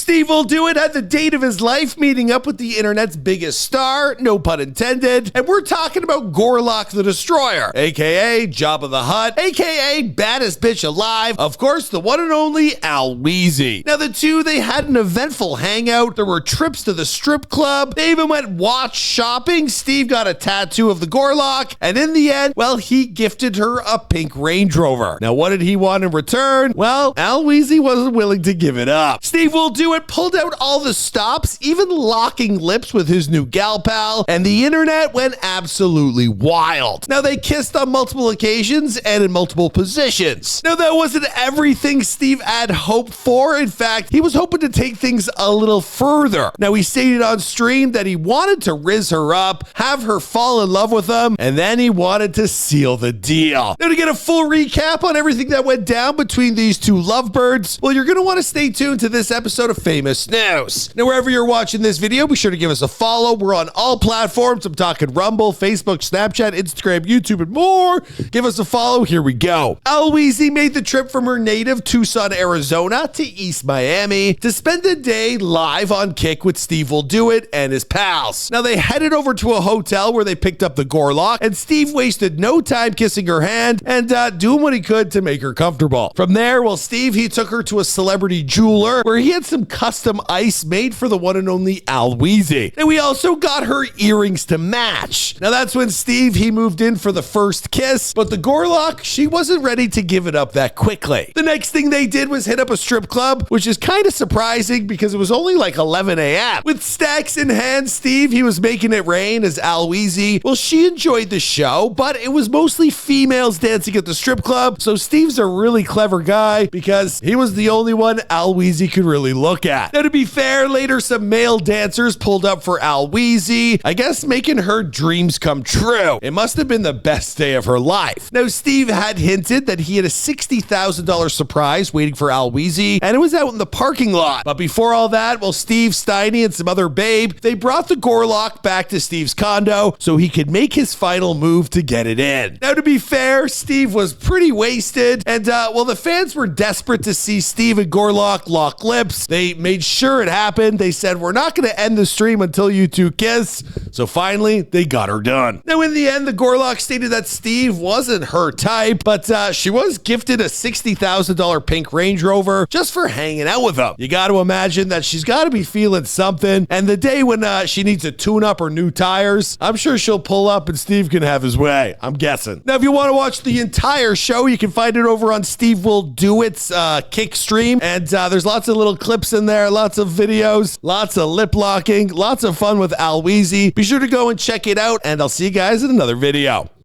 Steve Will Do It had the date of his life meeting up with the internet's biggest star, no pun intended, and we're talking about Gorlock the Destroyer, aka Jabba the Hutt, aka baddest bitch alive, of course the one and only Al Weezy. Now the two, they had an eventful hangout, there were trips to the strip club, they even went watch shopping, Steve got a tattoo of the Gorlock, and in the end, well, he gifted her a pink Range Rover. Now what did he want in return? Well, Al Weezy wasn't willing to give it up. Steve Will Do It pulled out all the stops, even locking lips with his new gal pal, and the internet went absolutely wild. Now they kissed on multiple occasions and in multiple positions. Now that wasn't everything Steve had hoped for. In fact, he was hoping to take things a little further. Now he stated on stream that he wanted to rizz her up, have her fall in love with him, and then he wanted to seal the deal. Now to get a full recap on everything that went down between these two lovebirds, well, you're going to want to stay tuned to this episode of Famous News. Now wherever you're watching this video, be sure to give us a follow. We're on all platforms. I'm talking Rumble, Facebook, Snapchat, Instagram, YouTube, and more. Give us a follow. Here we go. Al Weezy made the trip from her native Tucson, Arizona to East Miami to spend a day live on Kick with Steve Will Do It and his pals. Now they headed over to a hotel where they picked up the Gorlock, and Steve wasted no time kissing her hand and doing what he could to make her comfortable. From there, well, Steve, he took her to a celebrity jeweler where he had some custom ice made for the one and only Al Weezy. And we also got her earrings to match. Now that's when Steve, he moved in for the first kiss, but the Gorlock, she wasn't ready to give it up that quickly. The next thing they did was hit up a strip club, which is kind of surprising because it was only like 11 a.m. With stacks in hand, Steve, he was making it rain as Al Weezy. Well, she enjoyed the show, but it was mostly females dancing at the strip club, so Steve's a really clever guy because he was the only one Al Weezy could really look at. Now to be fair, later some male dancers pulled up for Al Weezy, I guess making her dreams come true. It must have been the best day of her life. Now Steve had hinted that he had a $60,000 surprise waiting for Al Weezy, and it was out in the parking lot. But before all that, well, Steve, Steiny, and some other babe, they brought the Gorlock back to Steve's condo so he could make his final move to get it in. Now to be fair, Steve was pretty wasted, and well, the fans were desperate to see Steve and Gorlock lock lips. They made sure it happened. They said, we're not going to end the stream until you two kiss. So finally, they got her done. Now in the end, the Gorlock stated that Steve wasn't her type, but she was gifted a $60,000 pink Range Rover just for hanging out with him. You got to imagine that she's got to be feeling something, and the day when she needs to tune up her new tires, I'm sure she'll pull up and Steve can have his way. I'm guessing. Now, if you want to watch the entire show, you can find it over on Steve Will Do It's Kick stream, and there's lots of little clips in there, lots of videos, lots of lip locking, lots of fun with Al Weezy. Be sure to go and check it out, and I'll see you guys in another video.